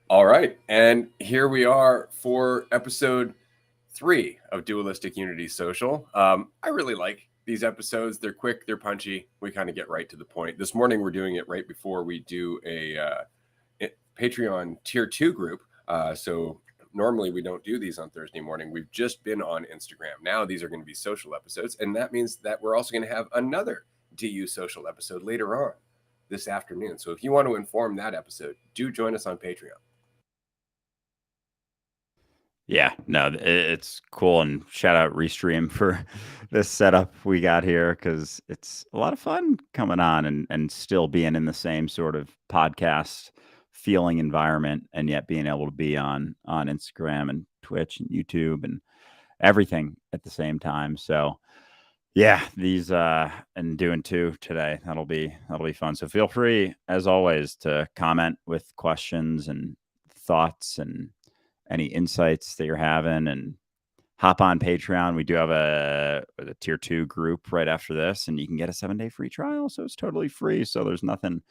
All right. And here we are for episode 3 of Dualistic Unity Social. I really like these episodes. They're quick, they're punchy. We kind of get right to the point. This morning, we're doing it right before we do a Patreon Tier 2 group. So normally we don't do these on Thursday morning. We've just been on Instagram. Now these are going to be social episodes. And that means that we're also going to have another DU social episode later on this afternoon. So if you want to inform that episode, do join us on Patreon. Yeah, no, it's cool, and shout out Restream for this setup we got here because it's a lot of fun coming on and still being in the same sort of podcast feeling environment, and yet being able to be on Instagram and Twitch and YouTube and everything at the same time. So yeah, these and doing 2 today. That'll be fun. So feel free as always to comment with questions and thoughts and any insights that you're having, and hop on Patreon. We do have a tier 2 group right after this, and you can get a 7-day free trial. So it's totally free. So there's nothing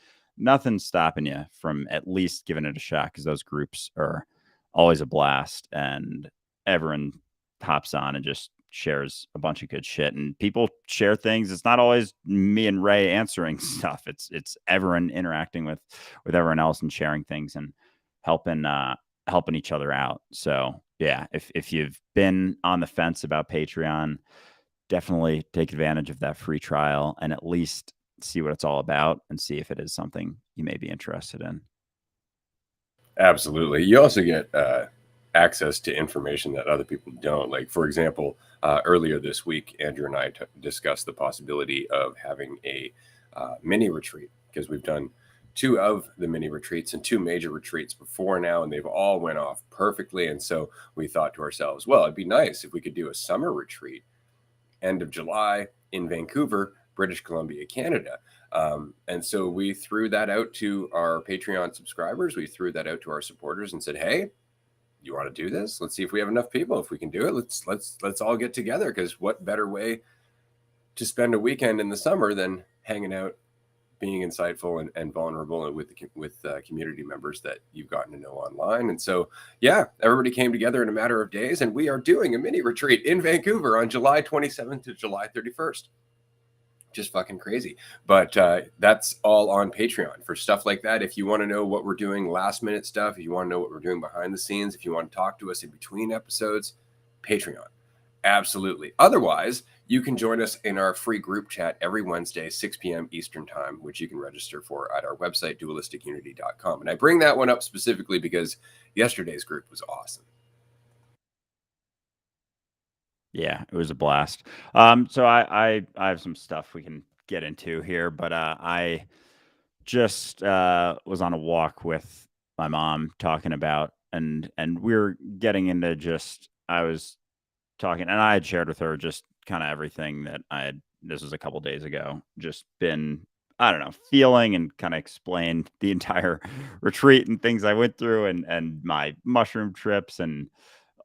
stopping you from at least giving it a shot, because those groups are always a blast, and everyone hops on and just shares a bunch of good shit, and people share things. It's not always me and Ray answering stuff. It's everyone interacting with everyone else and sharing things and helping each other out. So yeah, if you've been on the fence about Patreon, definitely take advantage of that free trial and at least see what it's all about and see if it is something you may be interested in. Absolutely. You also get access to information that other people don't. Like, for example, earlier this week, Andrew and I discussed the possibility of having a mini retreat, because we've done 2 of the mini retreats and 2 major retreats before now, and they've all went off perfectly. And so we thought to ourselves, well, it'd be nice if we could do a summer retreat end of July in Vancouver, British Columbia, Canada. And so we threw that out to our Patreon subscribers. We threw that out to our supporters and said, hey, you want to do this? Let's see if we have enough people. If we can do it, let's all get together, because what better way to spend a weekend in the summer than hanging out, being insightful and vulnerable, and with community members that you've gotten to know online. And so, yeah, everybody came together in a matter of days, and we are doing a mini retreat in Vancouver on July 27th to July 31st. Just fucking crazy. But that's all on Patreon for stuff like that. If you want to know what we're doing, last minute stuff, if you want to know what we're doing behind the scenes, if you want to talk to us in between episodes, Patreon. Absolutely. Otherwise, you can join us in our free group chat every Wednesday, 6 p.m. Eastern Time, which you can register for at our website, dualisticunity.com. And I bring that one up specifically because yesterday's group was awesome. Yeah, it was a blast. So I have some stuff we can get into here, but I just was on a walk with my mom talking about, and we were getting into just, I was talking, and I had shared with her just kind of everything that this was a couple days ago, just been, I don't know, feeling, and kind of explained the entire retreat and things I went through, and my mushroom trips and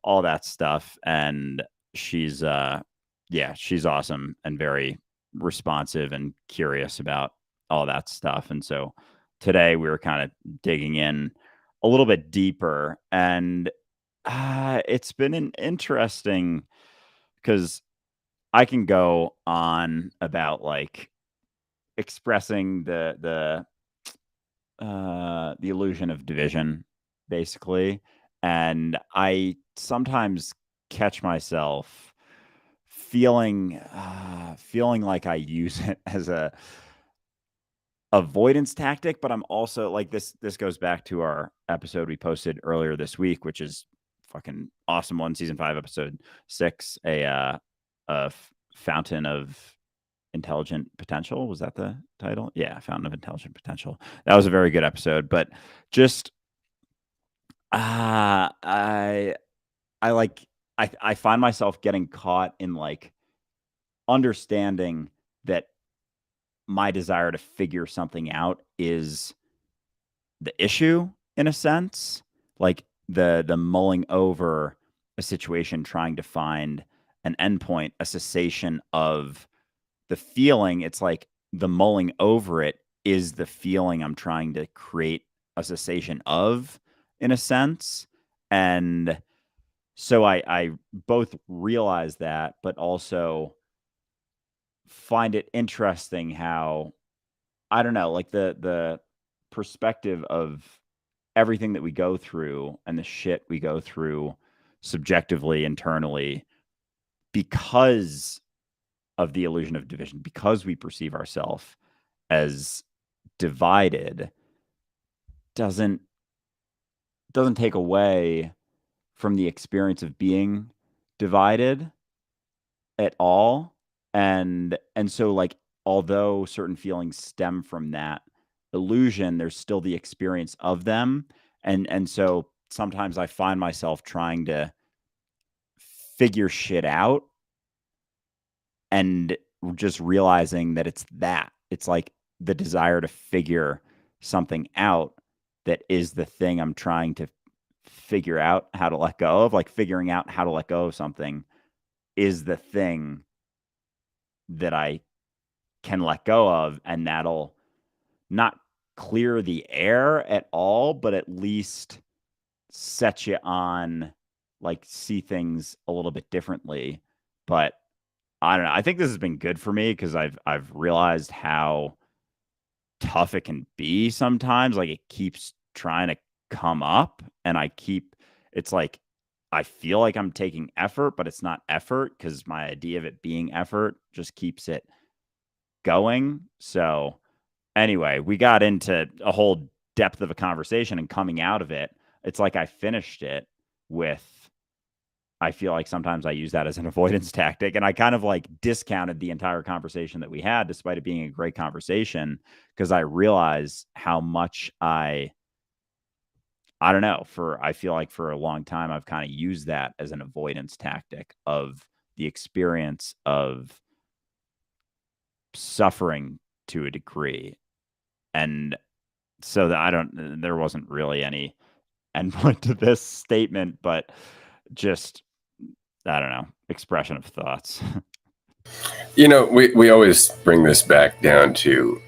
all that stuff. And she's she's awesome and very responsive and curious about all that stuff. And so today we were kind of digging in a little bit deeper, and it's been an interesting, because I can go on about like expressing the illusion of division, basically, and I sometimes catch myself feeling like I use it as a avoidance tactic, but I'm also like, this goes back to our episode we posted earlier this week, which is fucking awesome one, season 5, episode 6, a fountain of intelligent potential. Was that the title? Yeah, fountain of intelligent potential. That was a very good episode. But just I find myself getting caught in like understanding that my desire to figure something out is the issue, in a sense, like the mulling over a situation, trying to find an endpoint, a cessation of the feeling. It's like the mulling over it is the feeling I'm trying to create a cessation of, in a sense. And so I both realize that, but also find it interesting how, I don't know, like the perspective of everything that we go through and the shit we go through subjectively, internally, because of the illusion of division, because we perceive ourselves as divided, doesn't take away from the experience of being divided at all. And so, like, although certain feelings stem from that illusion, there's still the experience of them. And so sometimes I find myself trying to figure shit out and just realizing that it's like the desire to figure something out that is the thing I'm trying to figure out how to let go of. Like, figuring out how to let go of something is the thing that I can let go of, and that'll not clear the air at all, but at least set you on, like, see things a little bit differently. But I don't know. I think this has been good for me because I've realized how tough it can be sometimes. Like, it keeps trying to come up, and it's like I feel like I'm taking effort, but it's not effort because my idea of it being effort just keeps it going. So anyway, we got into a whole depth of a conversation, and coming out of it, it's like I finished it with, I feel like sometimes I use that as an avoidance tactic. And I kind of like discounted the entire conversation that we had, despite it being a great conversation, because I realize how much I don't know, I feel like for a long time, I've kind of used that as an avoidance tactic of the experience of suffering to a degree. And so that there wasn't really any endpoint to this statement, but just, I don't know, expression of thoughts. We always bring this back down to,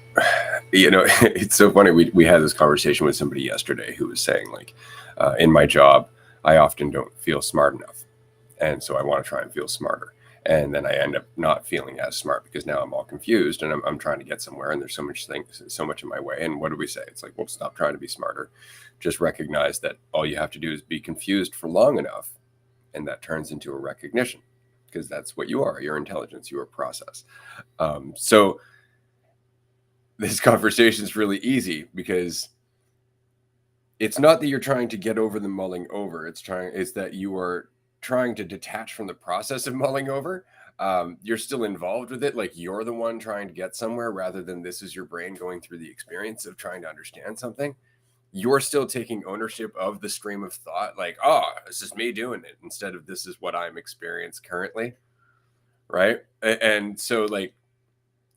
it's so funny. We had this conversation with somebody yesterday who was saying, like, in my job, I often don't feel smart enough. And so I want to try and feel smarter. And then I end up not feeling as smart because now I'm all confused and I'm trying to get somewhere and there's so much in my way. And what do we say? It's like, well, stop trying to be smarter. Just recognize that all you have to do is be confused for long enough. And that turns into a recognition because that's what you are, your intelligence, your process. So this conversation is really easy because it's not that you're trying to get over the mulling over. It's that you are trying to detach from the process of mulling over. You're still involved with it, like you're the one trying to get somewhere, rather than this is your brain going through the experience of trying to understand something. You're still taking ownership of the stream of thought, like, oh, this is me doing it, instead of this is what I'm experiencing currently, right? And so, like,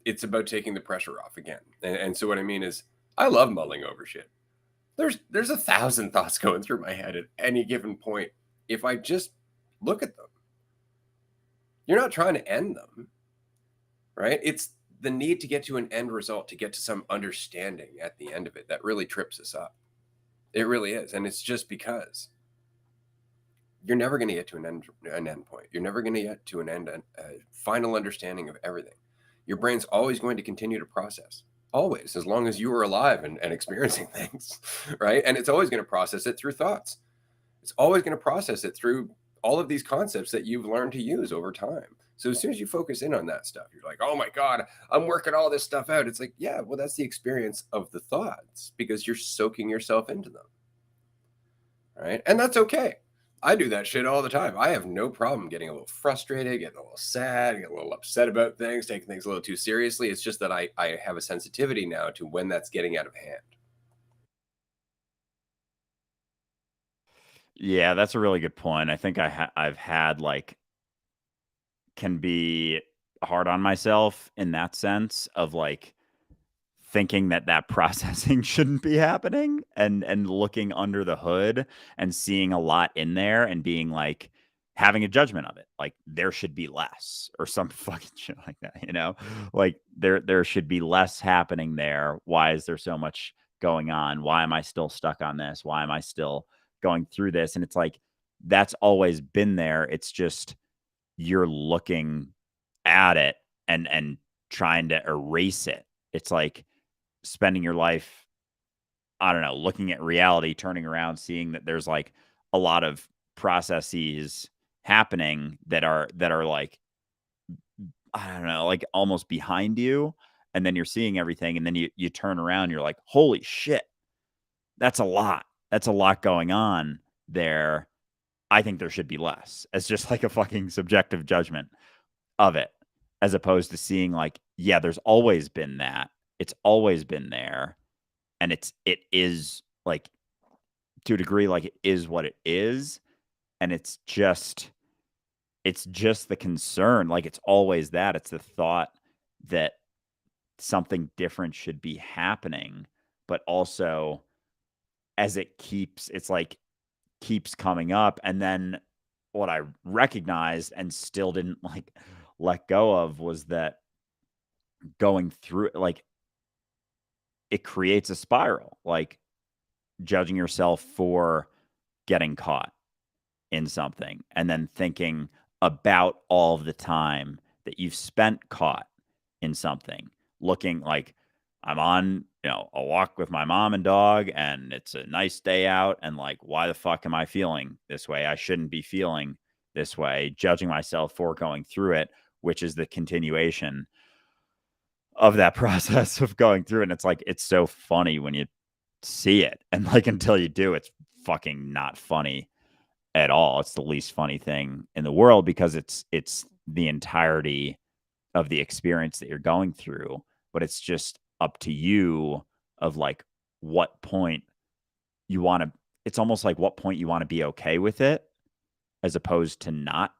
it's about taking the pressure off again. And so what I mean is, I love mulling over shit. There's 1,000 thoughts going through my head at any given point. If I just look at them, you're not trying to end them, right? It's the need to get to an end result, to get to some understanding at the end of it, that really trips us up. It really is. And it's just because you're never going to get to an end point. You're never going to get to a final understanding of everything. Your brain's always going to continue to process, always, as long as you are alive and experiencing things, right? And it's always going to process it through thoughts. It's always going to process it through all of these concepts that you've learned to use over time. So as soon as you focus in on that stuff, you're like, oh my God, I'm working all this stuff out. It's like, yeah, well, that's the experience of the thoughts because you're soaking yourself into them, right? And that's okay. I do that shit all the time. I have no problem getting a little frustrated, getting a little sad, getting a little upset about things, taking things a little too seriously. It's just that I have a sensitivity now to when that's getting out of hand. Yeah, that's a really good point. I think I've had, like, can be hard on myself in that sense of, like, thinking that processing shouldn't be happening, and looking under the hood and seeing a lot in there and being like, having a judgment of it, like there should be less or some fucking shit like that. Like, there should be less happening there. Why is there so much going on? Why am I still stuck on this? Why am I still going through this. And it's like, that's always been there. It's just you're looking at it and trying to erase it. It's like spending your life, I don't know, looking at reality, turning around, seeing that there's like a lot of processes happening that are like, I don't know, like almost behind you. And then you're seeing everything. And then you turn around, you're like, holy shit, that's a lot. That's a lot going on there. I think there should be less. It's just like a fucking subjective judgment of it, as opposed to seeing like, yeah, there's always been that. It's always been there. And it is like, to a degree, like it is what it is. And it's just the concern. Like it's always that. It's the thought that something different should be happening, but also as it's like keeps coming up. And then what I recognized and still didn't like let go of was that going through, like, it creates a spiral, like judging yourself for getting caught in something and then thinking about all of the time that you've spent caught in something, looking like, I'm on, a walk with my mom and dog and it's a nice day out, and like, why the fuck am I feeling this way? I shouldn't be feeling this way, judging myself for going through it, which is the continuation of that process of going through. And it's like, it's so funny when you see it, and like until you do, it's fucking not funny at all. It's the least funny thing in the world because it's the entirety of the experience that you're going through, but it's just up to you of like what point you want to, it's almost like what point you want to be okay with it as opposed to not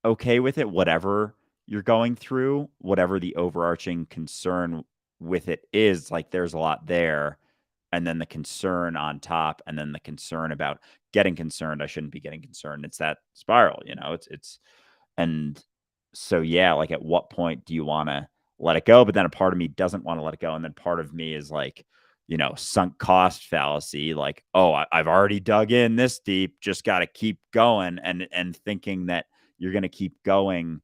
okay with it, whatever you're going through, whatever the overarching concern with it is. Like there's a lot there, and then the concern on top, and then the concern about getting concerned. I shouldn't be getting concerned. It's that spiral, it's and so yeah, like at what point do you want to let it go? But then a part of me doesn't want to let it go, and then part of me is like, sunk cost fallacy, like, oh, I've already dug in this deep, just got to keep going, and thinking that you're going to keep going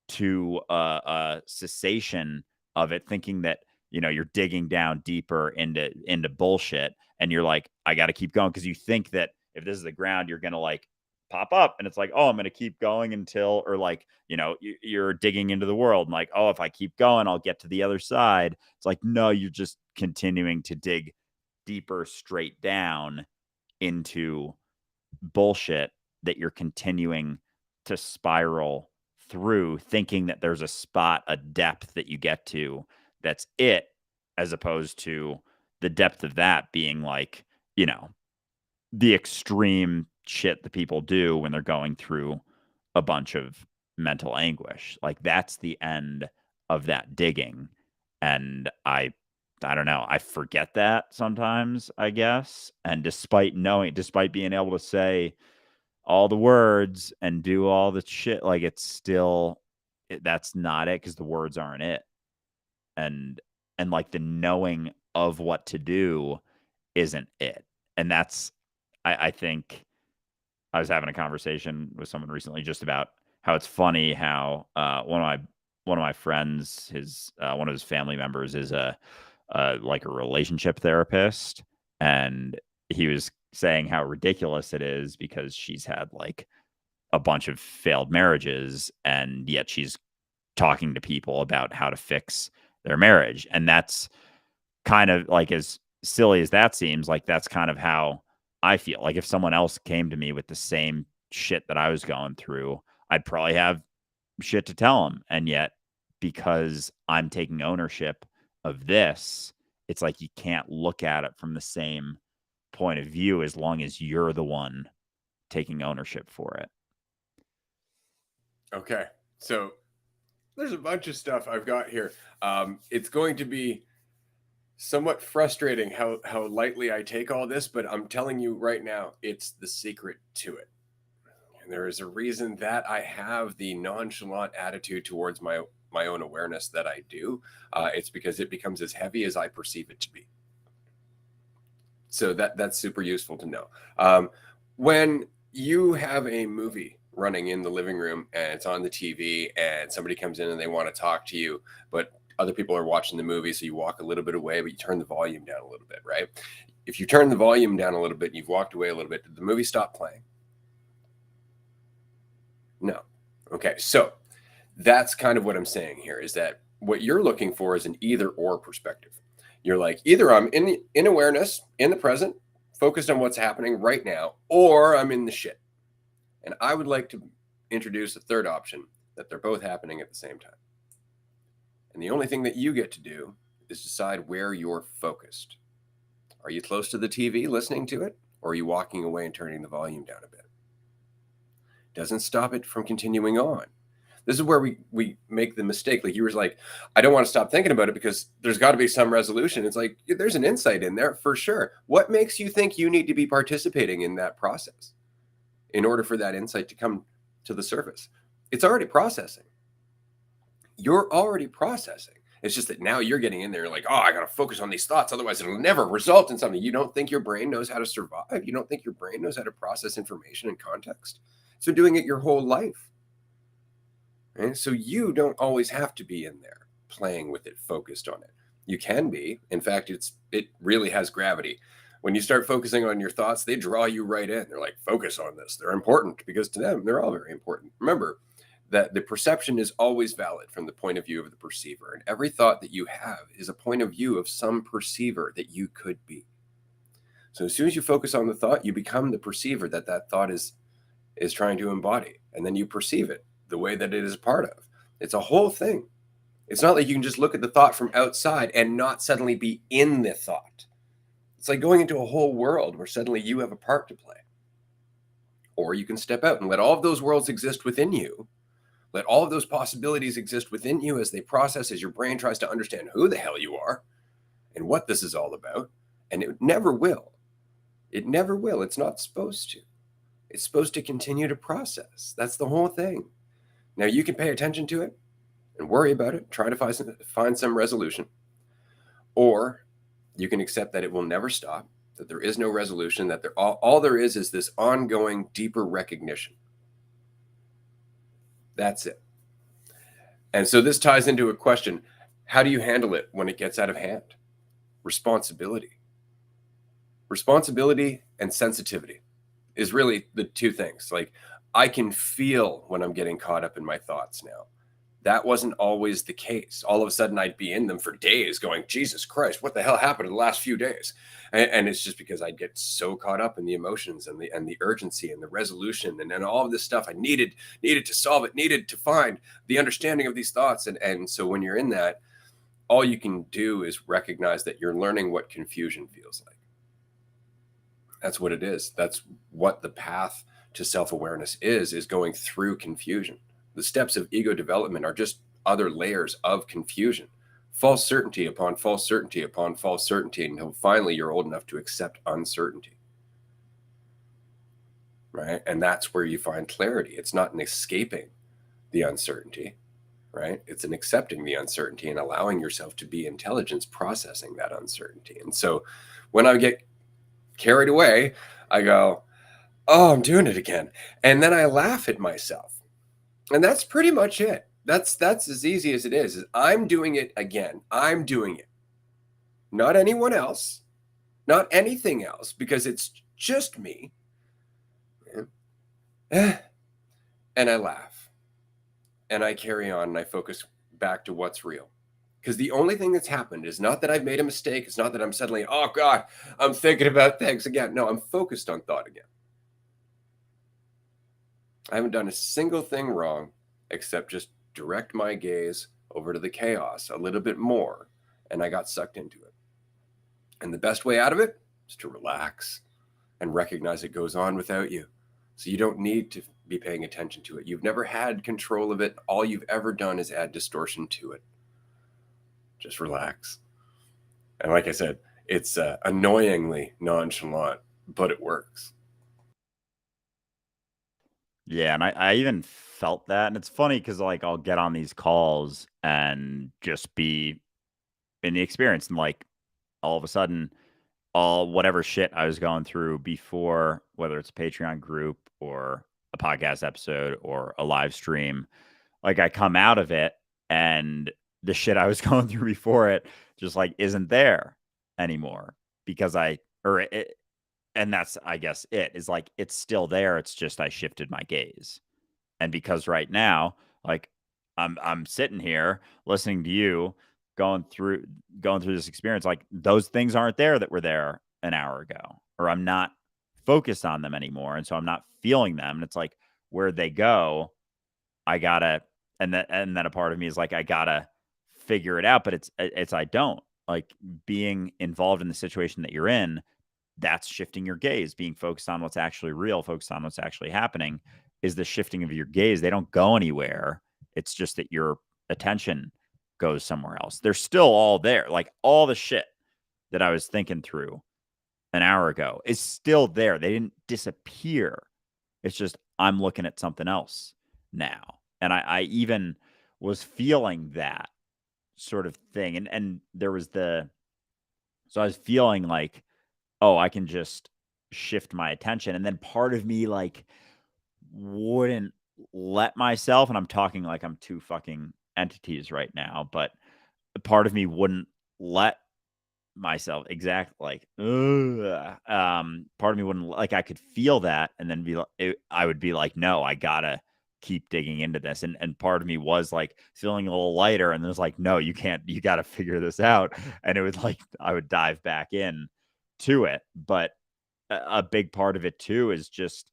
to a cessation of it, thinking that you're digging down deeper into bullshit, and you're like, I got to keep going, because you think that if this is the ground, you're going to like pop up, and it's like, oh, I'm going to keep going until, or like, you're digging into the world and like, oh, if I keep going, I'll get to the other side. It's like, no, you're just continuing to dig deeper straight down into bullshit that you're continuing to spiral through, thinking that there's a spot, a depth that you get to that's it, as opposed to the depth of that being like, the extreme shit that people do when they're going through a bunch of mental anguish. Like that's the end of that digging. And I don't know, I forget that sometimes, I guess. And despite being able to say all the words and do all the shit, like it's still, that's not it, because the words aren't it. And like the knowing of what to do isn't it. And that's, I think I was having a conversation with someone recently just about how it's funny how one of my friends, his one of his family members is like a relationship therapist, and he was saying how ridiculous it is because she's had like a bunch of failed marriages, and yet she's talking to people about how to fix their marriage. And that's kind of like, as silly as that seems, like that's kind of how I feel. Like if someone else came to me with the same shit that I was going through, I'd probably have shit to tell them. And yet, because I'm taking ownership of this, it's like you can't look at it from the same point of view as long as you're the one taking ownership for it. Okay. So there's a bunch of stuff I've got here. It's going to be somewhat frustrating how lightly I take all this, but I'm telling you right now, it's the secret to it. And there is a reason that I have the nonchalant attitude towards my own awareness that I do. It's because it becomes as heavy as I perceive it to be. So that's super useful to know. When you have a movie running in the living room and it's on the TV and somebody comes in and they want to talk to you, but other people are watching the movie, so you walk a little bit away, but you turn the volume down a little bit, right? If you turn the volume down a little bit and you've walked away a little bit, did the movie stop playing? No. Okay, so that's kind of what I'm saying here, is that what you're looking for is an either or perspective. You're like, either I'm in awareness, in the present, focused on what's happening right now, or I'm in the shit. And I would like to introduce a third option, that they're both happening at the same time. And the only thing that you get to do is decide where you're focused. Are you close to the TV listening to it, or are you walking away and turning the volume down a bit? Doesn't stop it from continuing on. This is where we make the mistake. Like, you were like, I don't want to stop thinking about it because there's got to be some resolution. It's like, there's an insight in there for sure. What makes you think you need to be participating in that process in order for that insight to come to the surface? It's already processing. You're already processing. It's just that now you're getting in there, like, oh, I got to focus on these thoughts. Otherwise, it'll never result in something. You don't think your brain knows how to survive. You don't think your brain knows how to process information and context. It's been doing it your whole life. And so you don't always have to be in there playing with it, focused on it. You can be. In fact, it really has gravity. When you start focusing on your thoughts, they draw you right in. They're like, focus on this. They're important, because to them, they're all very important. Remember that the perception is always valid from the point of view of the perceiver. And every thought that you have is a point of view of some perceiver that you could be. So as soon as you focus on the thought, you become the perceiver that thought is trying to embody. And then you perceive it the way that it is a part of. It's a whole thing. It's not like you can just look at the thought from outside and not suddenly be in the thought. It's like going into a whole world where suddenly you have a part to play. Or you can step out and let all of those worlds exist within you. Let all of those possibilities exist within you as they process, as your brain tries to understand who the hell you are and what this is all about. And it never will. It never will. It's not supposed to. It's supposed to continue to process. That's the whole thing. Now, you can pay attention to it and worry about it, try to find some resolution, or you can accept that it will never stop, that there is no resolution, that all there is this ongoing, deeper recognition. That's it. And so this ties into a question: how do you handle it when it gets out of hand? Responsibility. Responsibility and sensitivity is really the two things. Like, I can feel when I'm getting caught up in my thoughts now. That wasn't always the case. All of a sudden, I'd be in them for days going, Jesus Christ, what the hell happened in the last few days? And it's just because I'd get so caught up in the emotions and the urgency and the resolution and all of this stuff. I needed to solve it, needed to find the understanding of these thoughts. And so when you're in that, all you can do is recognize that you're learning what confusion feels like. That's what it is. That's what the path to self-awareness is going through confusion. The steps of ego development are just other layers of confusion. False certainty upon false certainty upon false certainty until finally you're old enough to accept uncertainty. Right? And that's where you find clarity. It's not an escaping the uncertainty, right? It's an accepting the uncertainty and allowing yourself to be intelligence processing that uncertainty. And so when I get carried away, I go, oh, I'm doing it again. And then I laugh at myself. And that's pretty much it. That's as easy as it is I'm doing it again. I'm doing it. Not anyone else, not anything else, because it's just me. And I laugh. And I carry on and I focus back to what's real. Because the only thing that's happened is not that I've made a mistake. It's not that I'm suddenly, oh God, I'm thinking about things again. No, I'm focused on thought again. I haven't done a single thing wrong except just direct my gaze over to the chaos a little bit more, and I got sucked into it. And the best way out of it is to relax and recognize it goes on without you. So you don't need to be paying attention to it. You've never had control of it. All you've ever done is add distortion to it. Just relax. And like I said, it's annoyingly nonchalant, but it works. Yeah, and I even felt that, and it's funny because like, I'll get on these calls and just be in the experience, and, like, all of a sudden, all whatever shit I was going through before, whether it's a Patreon group or a podcast episode or a live stream, like I come out of it and the shit I was going through before it just like isn't there anymore because I or it, and that's I guess it is like it's still there. It's just I shifted my gaze. And because right now, like I'm sitting here listening to you going through going through this experience, like those things aren't there that were there an hour ago, or I'm not focused on them anymore. And so I'm not feeling them. And it's like where they go, I gotta and then a part of me is like, I gotta figure it out. But it's I don't like being involved in the situation that you're in, that's shifting your gaze, being focused on what's actually real, focused on what's actually happening is the shifting of your gaze. They don't go anywhere. It's just that your attention goes somewhere else. They're still all there. Like all the shit that I was thinking through an hour ago is still there. They didn't disappear. It's just I'm looking at something else now. And I even was feeling that sort of thing. And there was so I was feeling like, oh, I can just shift my attention. And then part of me like wouldn't let myself, and I'm talking like I'm two fucking entities right now, but part of me wouldn't let myself exact like part of me wouldn't like I could feel that and then be like I would be like no I gotta keep digging into this and part of me was like feeling a little lighter and there's like no you can't you gotta figure this out and it was like I would dive back in to it but a big part of it too is just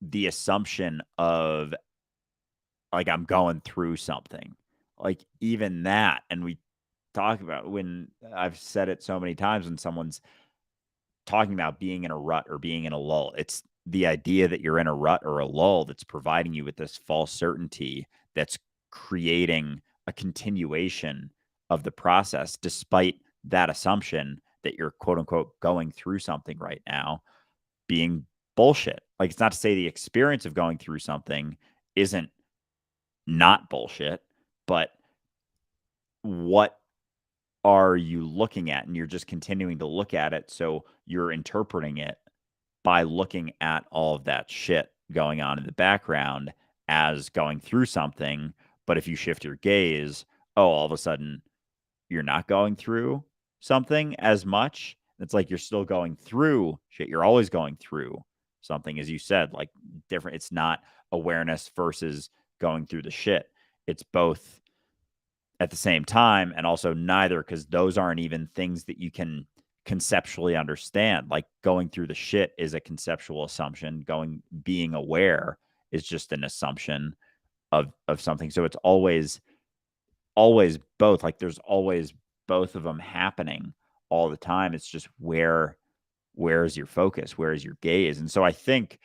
the assumption of like I'm going through something like even that and we talk about when I've said it so many times when someone's talking about being in a rut or being in a lull. It's the idea that you're in a rut or a lull that's providing you with this false certainty that's creating a continuation of the process, despite that assumption that you're quote unquote going through something right now being bullshit. Like, it's not to say the experience of going through something isn't not bullshit, but what are you looking at? And you're just continuing to look at it. So you're interpreting it by looking at all of that shit going on in the background as going through something. But if you shift your gaze, oh, all of a sudden you're not going through something as much. It's like you're still going through shit. You're always going through something, as you said, like different. It's not awareness versus going through the shit. It's both at the same time and also neither because those aren't even things that you can conceptually understand. Like going through the shit is a conceptual assumption. Being aware is just an assumption of something. So it's always both. Like there's always both of them happening all the time. It's just where is your focus? Where is your gaze? And so I think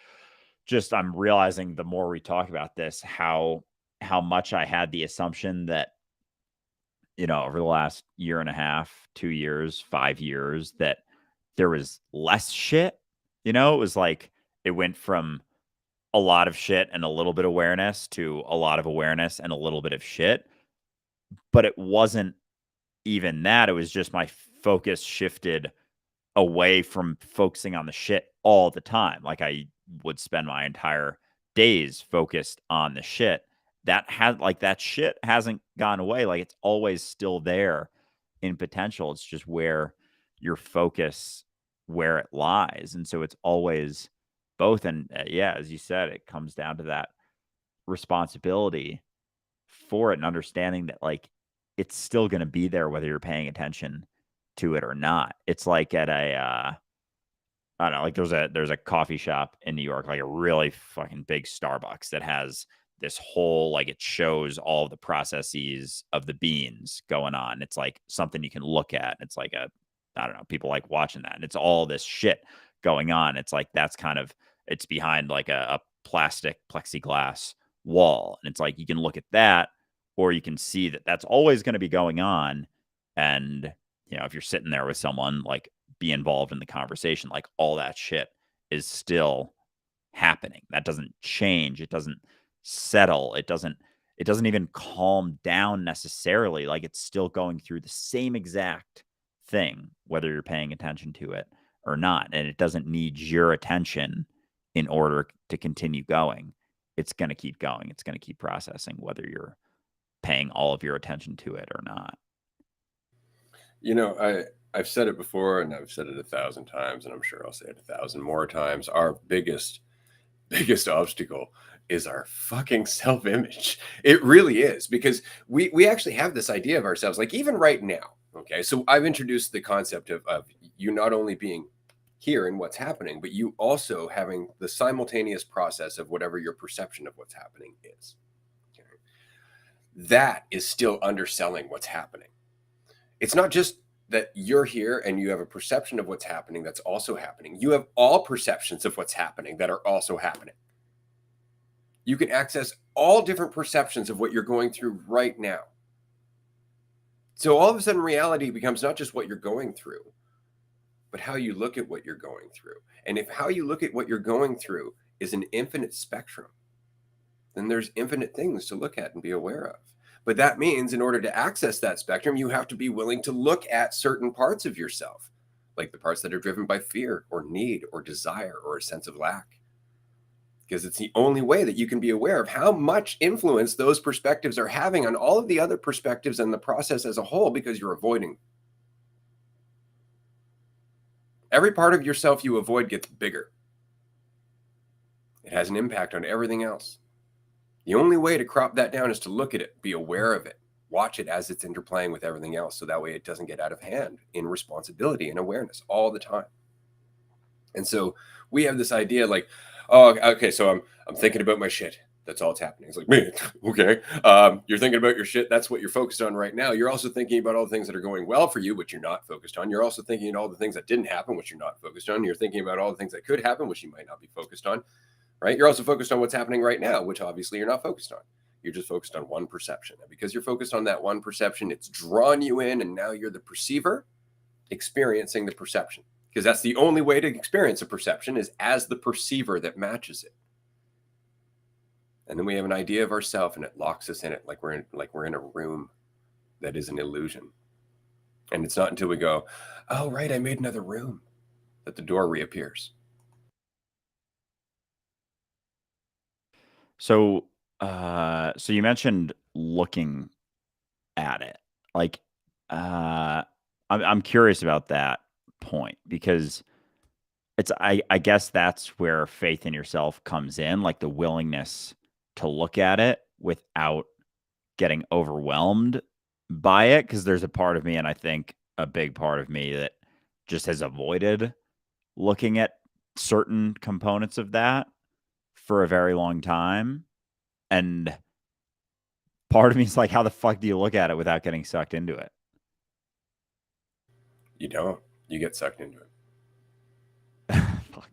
just I'm realizing the more we talk about this, how much I had the assumption that over the last year and a half, 2 years, 5 years, that there was less shit. It was like it went from a lot of shit and a little bit of awareness to a lot of awareness and a little bit of shit. But it wasn't even that. It was just my focus shifted away from focusing on the shit all the time. Like I would spend my entire days focused on the shit. That shit hasn't gone away. Like it's always still there in potential. It's just where your focus where it lies. And so it's always both. And yeah, as you said, it comes down to that responsibility for it and understanding that like it's still going to be there whether you're paying attention to it or not. It's like at a I don't know, like there's a coffee shop in New York, like a really fucking big Starbucks that has this whole like it shows all of the processes of the beans going on. It's like something you can look at. It's like I don't know, people like watching that. And it's all this shit going on. It's like it's behind like a plastic plexiglass wall. And it's like you can look at that or you can see that that's always going to be going on. And if you're sitting there with someone like be involved in the conversation, like all that shit is still happening. That doesn't change. It doesn't settle. It doesn't even calm down necessarily. Like it's still going through the same exact thing, whether you're paying attention to it or not. And it doesn't need your attention in order to continue going. It's going to keep going. It's going to keep processing, whether you're paying all of your attention to it or not. You know, I've said it before, and I've said it 1,000 times, and I'm sure I'll say it 1,000 more times. Our biggest obstacle is our fucking self-image. It really is, because we actually have this idea of ourselves, like even right now. Okay, so I've introduced the concept of you not only being here in what's happening, but you also having the simultaneous process of whatever your perception of what's happening is. Okay? That is still underselling what's happening. It's not just that you're here and you have a perception of what's happening that's also happening. You have all perceptions of what's happening that are also happening. You can access all different perceptions of what you're going through right now. So all of a sudden, reality becomes not just what you're going through, but how you look at what you're going through. And if how you look at what you're going through is an infinite spectrum, then there's infinite things to look at and be aware of. But that means in order to access that spectrum, you have to be willing to look at certain parts of yourself, like the parts that are driven by fear or need or desire or a sense of lack. Because it's the only way that you can be aware of how much influence those perspectives are having on all of the other perspectives and the process as a whole, because you're avoiding. Every part of yourself you avoid gets bigger. It has an impact on everything else. The only way to crop that down is to look at it, be aware of it, watch it as it's interplaying with everything else, so that way it doesn't get out of hand in responsibility and awareness all the time. And so we have this idea like, oh, okay, so I'm thinking about my shit. That's all that's happening. It's like, man, okay. You're thinking about your shit. That's what you're focused on right now. You're also thinking about all the things that are going well for you, which you're not focused on. You're also thinking all the things that didn't happen, which you're not focused on. You're thinking about all the things that could happen, which you might not be focused on. Right? You're also focused on what's happening right now, which obviously you're not focused on. You're just focused on one perception. And because you're focused on that one perception, it's drawn you in, and now you're the perceiver experiencing the perception. Because that's the only way to experience a perception, is as the perceiver that matches it. And then we have an idea of ourselves, and it locks us in it, like we're in a room that is an illusion. And it's not until we go, oh right, I made another room, that the door reappears. So, so you mentioned looking at it. Like, I'm curious about that point, because I guess that's where faith in yourself comes in, like the willingness to look at it without getting overwhelmed by it. Because there's a part of me, and I think a big part of me, that just has avoided looking at certain components of that for a very long time. And part of me is like, how the fuck do you look at it without getting sucked into it? You don't. You get sucked into it. Fuck.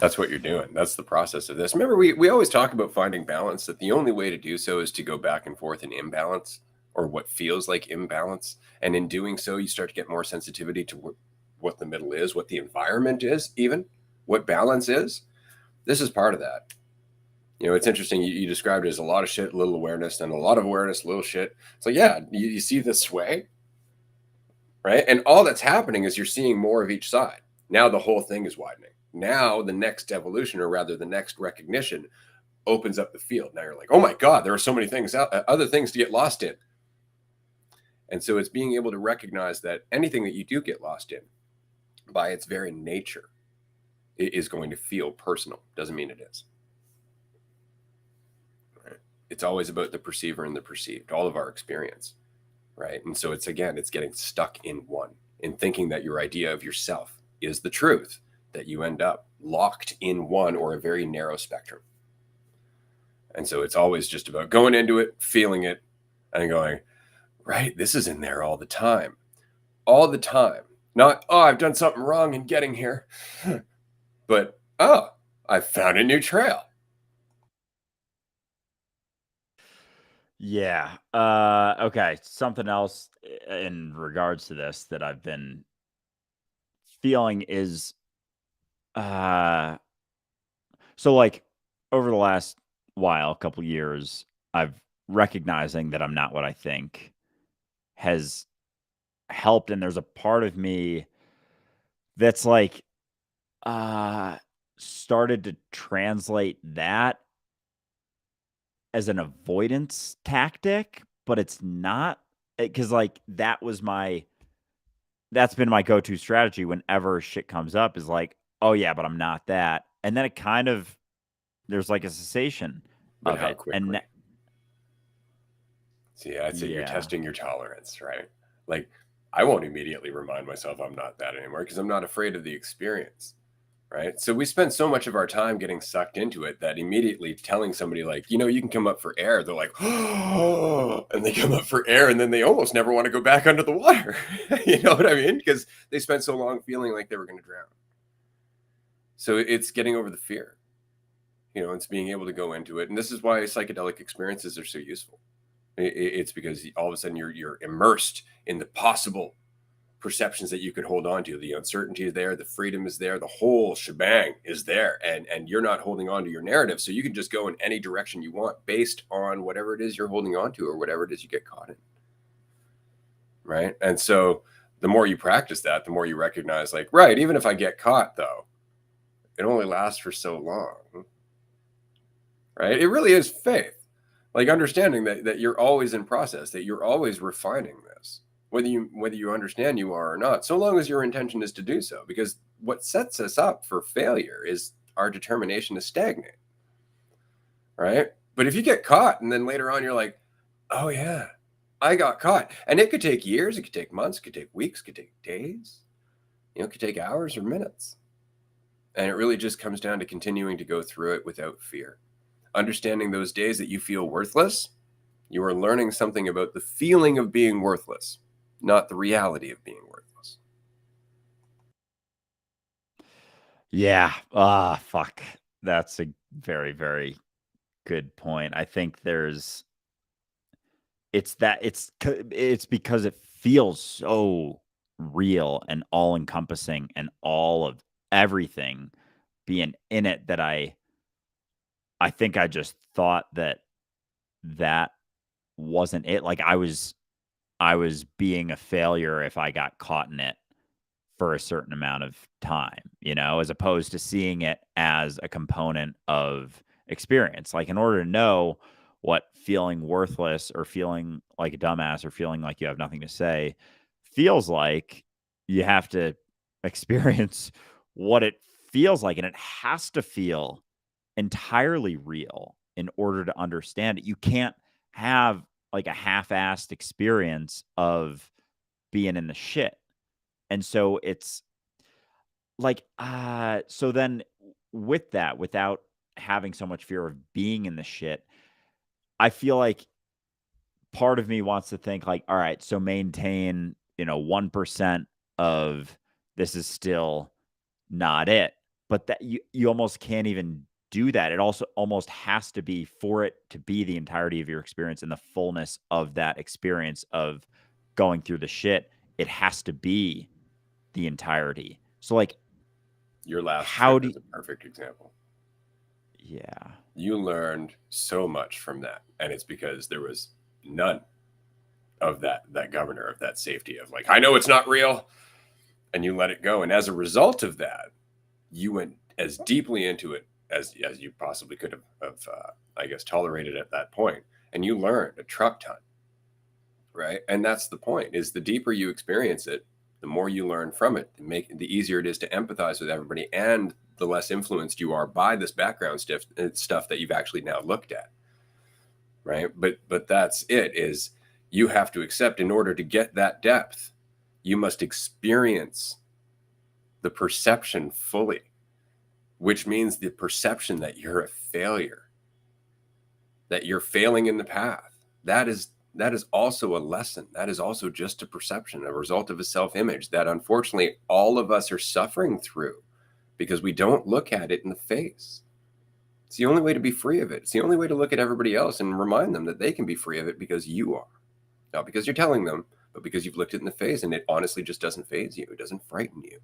That's what you're doing. That's the process of this. Remember, we always talk about finding balance, that the only way to do so is to go back and forth in imbalance, or what feels like imbalance. And in doing so, you start to get more sensitivity to what the middle is, what the environment is, even what balance is. This is part of that. You know, it's interesting. You described it as a lot of shit, little awareness, and a lot of awareness, little shit. It's like, yeah, you see this sway, right? And all that's happening is you're seeing more of each side. Now the whole thing is widening. Now the next evolution, or rather the next recognition, opens up the field. Now you're like, oh my God, there are so many things out, other things to get lost in. And so it's being able to recognize that anything that you do get lost in, by its very nature, it is going to feel personal. Doesn't mean it is. Right? It's always about the perceiver and the perceived, all of our experience. Right? And so it's getting stuck in one, in thinking that your idea of yourself is the truth, that you end up locked in one, or a very narrow spectrum. And so it's always just about going into it, feeling it, and going, right, this is in there all the time. All the time. Not, oh, I've done something wrong in getting here, but, oh, I found a new trail. Yeah. Okay. Something else in regards to this that I've been feeling is, uh, so like over the last while, couple years, I've recognizing that I'm not what I think has helped, and there's a part of me that's like started to translate that as an avoidance tactic, but it's not, because like that's been my go-to strategy whenever shit comes up, is like, oh yeah, but I'm not that. And then it kind of, there's like a cessation But of how it. And quickly? See, I'd say you're yeah. testing your tolerance, right? Like, I won't immediately remind myself I'm not that anymore because I'm not afraid of the experience, right? So we spend so much of our time getting sucked into it that immediately telling somebody, like, you can come up for air, they're like, oh, and they come up for air and then they almost never want to go back under the water. You know what I mean? Because they spent so long feeling like they were going to drown. So it's getting over the fear, it's being able to go into it. And this is why psychedelic experiences are so useful. It's because all of a sudden you're immersed in the possible perceptions that you could hold on to. The uncertainty is there, the freedom is there, the whole shebang is there, and you're not holding on to your narrative, so you can just go in any direction you want based on whatever it is you're holding on to or whatever it is you get caught in, right? And so the more you practice that, the more you recognize, like, right, even if I get caught, though, it only lasts for so long, right? It really is faith, like understanding that you're always in process, that you're always refining this, whether you understand you are or not, so long as your intention is to do so. Because what sets us up for failure is our determination to stagnate, right? But if you get caught and then later on you're like, oh yeah, I got caught, and it could take years, it could take months, it could take weeks, it could take days, it could take hours or minutes, and it really just comes down to continuing to go through it without fear. Understanding those days that you feel worthless, you are learning something about the feeling of being worthless, not the reality of being worthless. Yeah. Fuck. That's a very, very good point. I think it's because it feels so real and all encompassing and all of everything being in it, that I think I just thought that wasn't it. Like I was being a failure if I got caught in it for a certain amount of time, as opposed to seeing it as a component of experience. Like, in order to know what feeling worthless or feeling like a dumbass or feeling like you have nothing to say feels like, you have to experience what it feels like. And it has to feel entirely real in order to understand it. You can't have like a half-assed experience of being in the shit. And so it's like, so then with that, without having so much fear of being in the shit, I feel like part of me wants to think like, all right, so maintain, 1% of this is still not it. But that you almost can't even do that. It also almost has to be, for it to be the entirety of your experience and the fullness of that experience of going through the shit, it has to be the entirety. So like, Your last how trip do is a perfect example. yeah. You learned so much from that, and it's because there was none of that governor of that safety of, like, I know it's not real, and you let it go. And as a result of that, you went as deeply into it as you possibly could have I guess, tolerated at that point, and you learned a truck ton, right? And that's the point: is the deeper you experience it, the more you learn from it, the easier it is to empathize with everybody, and the less influenced you are by this background stuff that you've actually now looked at, right? But that's it. Is you have to accept, in order to get that depth, you must experience the perception fully, which means the perception that you're a failure, that you're failing in the path. That is also a lesson. That is also just a perception, a result of a self-image that unfortunately all of us are suffering through because we don't look at it in the face. It's the only way to be free of it. It's the only way to look at everybody else and remind them that they can be free of it because you are. Not because you're telling them, but because you've looked it in the face, and it honestly just doesn't faze you. It doesn't frighten you.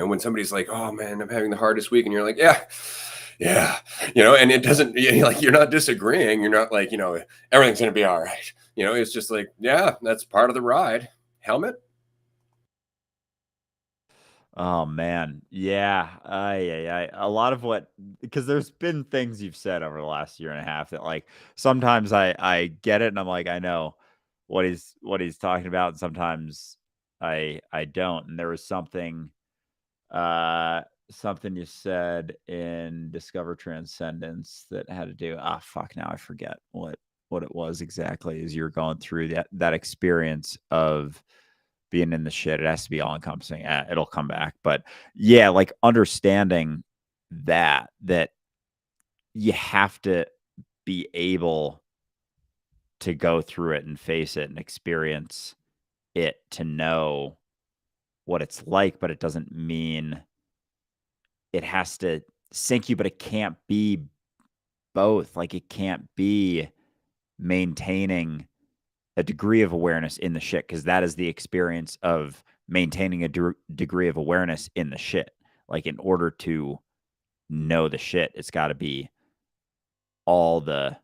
When somebody's like, oh man, I'm having the hardest week, and you're like, yeah, and it doesn't, like, you're not disagreeing. You're not like, everything's going to be all right. It's just like, yeah, that's part of the ride. Helmet. Oh man. Yeah. A lot of what, because there's been things you've said over the last year and a half that like sometimes I get it and I'm like, I know what he's talking about, and sometimes I don't. And there was uh something you said in Discover Transcendence that had to do, fuck, now I forget what it was exactly as you're going through that experience of being in the shit. It has to be all encompassing. It'll come back. But yeah, like understanding that you have to be able to go through it and face it and experience it to know what it's like, but it doesn't mean it has to sink you, but it can't be both. Like it can't be maintaining a degree of awareness in the shit, because that is the experience of maintaining a degree of awareness in the shit. Like in order to know the shit, it's got to be all the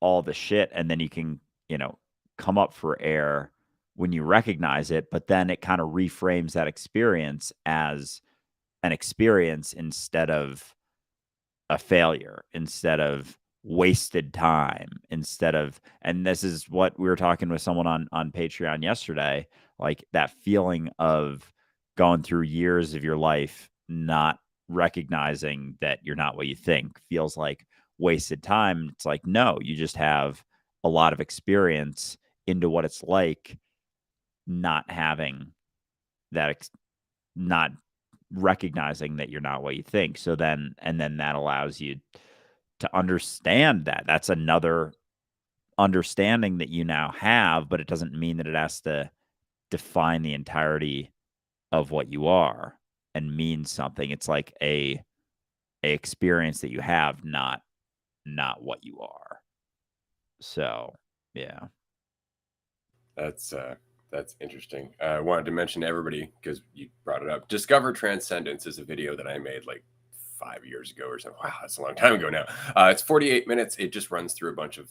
all the shit, and then you can, you know, come up for air when you recognize it, but then it kind of reframes that experience as an experience instead of a failure, instead of wasted time, instead of, and this is what we were talking with someone on Patreon yesterday, like that feeling of going through years of your life not recognizing that you're not what you think feels like wasted time. It's like, no, you just have a lot of experience into what it's like not having not recognizing that you're not what you think. So then, and then that allows you to understand that. That's another understanding that you now have, but it doesn't mean that it has to define the entirety of what you are and mean something. It's like a experience that you have, not what you are. So, yeah. That's interesting. I wanted to mention to everybody, because you brought it up. Discover Transcendence is a video that I made like 5 years ago or something. Wow, that's a long time ago now. It's 48 minutes. It just runs through a bunch of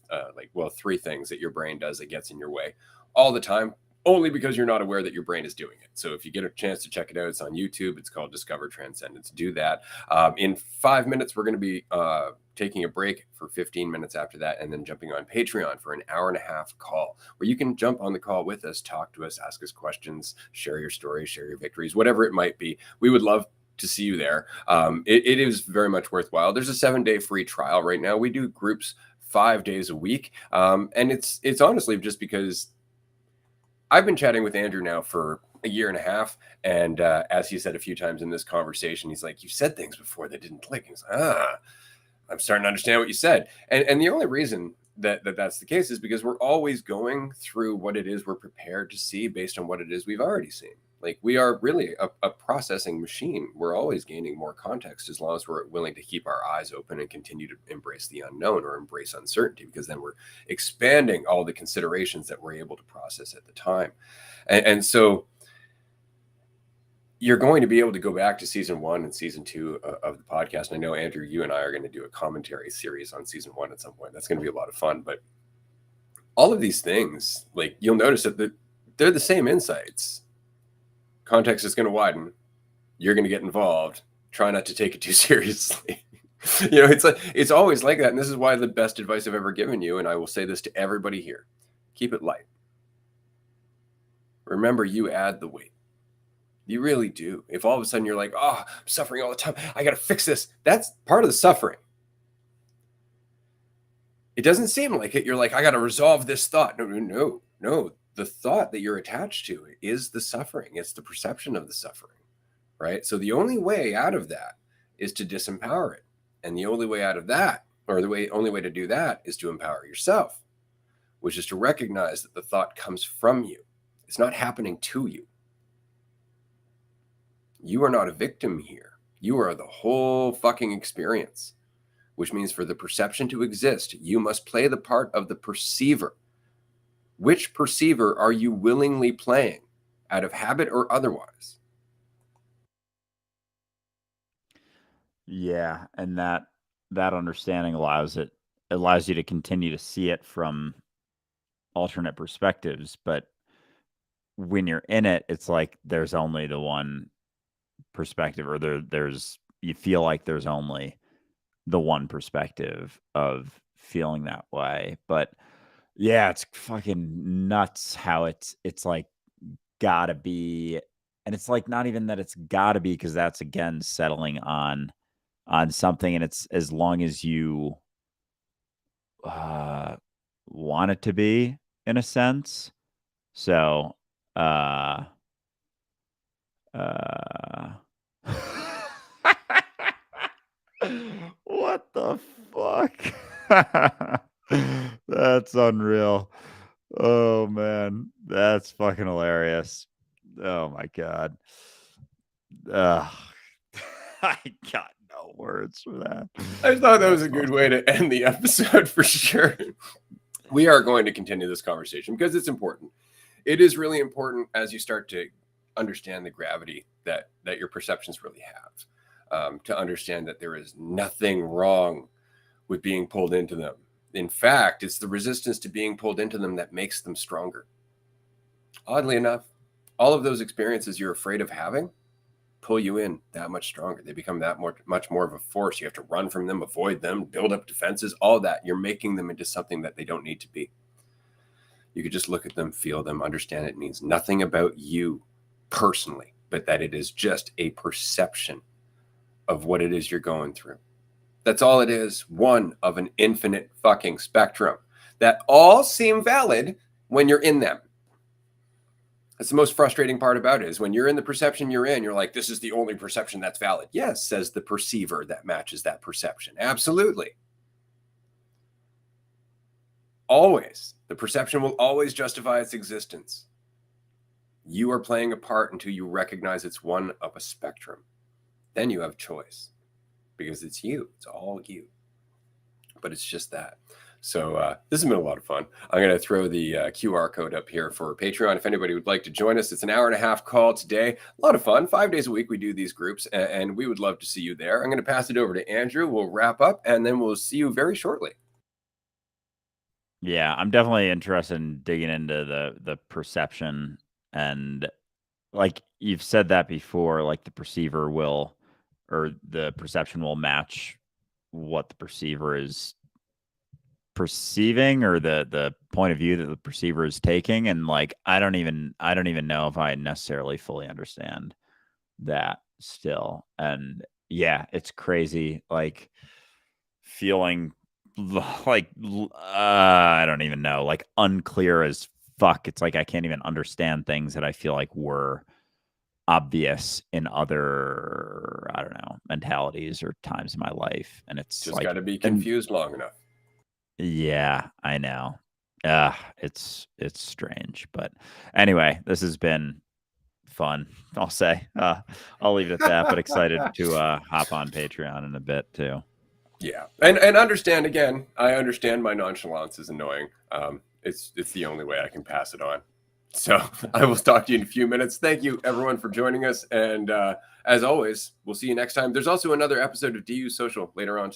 three things that your brain does that gets in your way all the time, only because you're not aware that your brain is doing it. So if you get a chance to check it out, it's on YouTube. It's called Discover Transcendence. Do that. In 5 minutes, we're going to be taking a break for 15 minutes after that, and then jumping on Patreon for an hour and a half call where you can jump on the call with us, talk to us, ask us questions, share your stories, share your victories, whatever it might be. We would love to see you there. It is very much worthwhile. There's a 7-day free trial right now. We do groups 5 days a week. And it's honestly just because I've been chatting with Andrew now for a year and a half. And as he said a few times in this conversation, he's like, you said things before that didn't click. He's like, I'm starting to understand what you said. And the only reason that's the case is because we're always going through what it is we're prepared to see based on what it is we've already seen. Like we are really a processing machine. We're always gaining more context as long as we're willing to keep our eyes open and continue to embrace the unknown or embrace uncertainty, because then we're expanding all the considerations that we're able to process at the time. And so you're going to be able to go back to season 1 and season 2 of the podcast. And I know, Andrew, you and I are going to do a commentary series on season 1 at some point. That's going to be a lot of fun. But all of these things, like you'll notice that they're the same insights. Context is going to widen. You're going to get involved. Try not to take it too seriously. It's always like that. And this is why the best advice I've ever given you, and I will say this to everybody here, keep it light. Remember, you add the weight. You really do. If all of a sudden you're like, oh, I'm suffering all the time, I got to fix this. That's part of the suffering. It doesn't seem like it. You're like, I got to resolve this thought. No. The thought that you're attached to is the suffering. It's the perception of the suffering, right? So the only way out of that is to disempower it. And the only way out of that, or only way to do that, is to empower yourself, which is to recognize that the thought comes from you. It's not happening to you. You are not a victim here. You are the whole fucking experience, which means for the perception to exist, you must play the part of the perceiver. Which perceiver are you willingly playing, out of habit or otherwise? Yeah, and that understanding allows you to continue to see it from alternate perspectives, but when you're in it, it's like there's only the one perspective, or there's you feel like there's only the one perspective of feeling that way. But yeah, it's fucking nuts how it's like gotta be, and it's like not even that it's gotta be, because that's again settling on something, and it's as long as you uh want it to be, in a sense. So uh uh what the fuck? That's unreal. Oh man, that's fucking hilarious. Oh my god. Ugh. I got no words for that. I thought that was That's a good way awesome. to end the episode for sure. We are going to continue this conversation because it's important. It is really important as you start to understand the gravity that your perceptions really have, to understand that there is nothing wrong with being pulled into them. In fact, it's the resistance to being pulled into them that makes them stronger. Oddly enough, all of those experiences you're afraid of having pull you in that much stronger. They become much more of a force. You have to run from them, avoid them, build up defenses, all that. You're making them into something that they don't need to be. You could just look at them, feel them, understand it means nothing about you personally, but that it is just a perception of what it is you're going through. That's all it is. One of an infinite fucking spectrum that all seem valid when you're in them. That's the most frustrating part about it, is when you're in the perception you're in, you're like, this is the only perception that's valid. Yes, says the perceiver that matches that perception. Absolutely. Always. The perception will always justify its existence. You are playing a part until you recognize it's one of a spectrum. Then you have choice, because it's you. It's all you. But it's just that. So this has been a lot of fun. I'm going to throw the QR code up here for Patreon if anybody would like to join us. It's an 1.5-hour call today. A lot of fun. 5 days a week we do these groups, and we would love to see you there. I'm going to pass it over to Andrew. We'll wrap up, and then we'll see you very shortly. Yeah, I'm definitely interested in digging into the perception, and like you've said that before, like the perceiver will, or the perception will match what the perceiver is perceiving, or the point of view that the perceiver is taking. And like I don't even know if I necessarily fully understand that still. And yeah, it's crazy, like feeling like I don't even know, like unclear as fuck. It's like I can't even understand things that I feel like were obvious in other, I don't know, mentalities or times in my life. And it's Just got like, to be and confused long enough. yeah, I know. It's strange, but anyway, this has been fun, I'll say. I'll leave it at that, but excited to hop on Patreon in a bit too. Yeah, and understand, again, I understand my nonchalance is annoying. It's the only way I can pass it on. So I will talk to you in a few minutes. Thank you, everyone, for joining us. And as always, we'll see you next time. There's also another episode of DU Social later on today.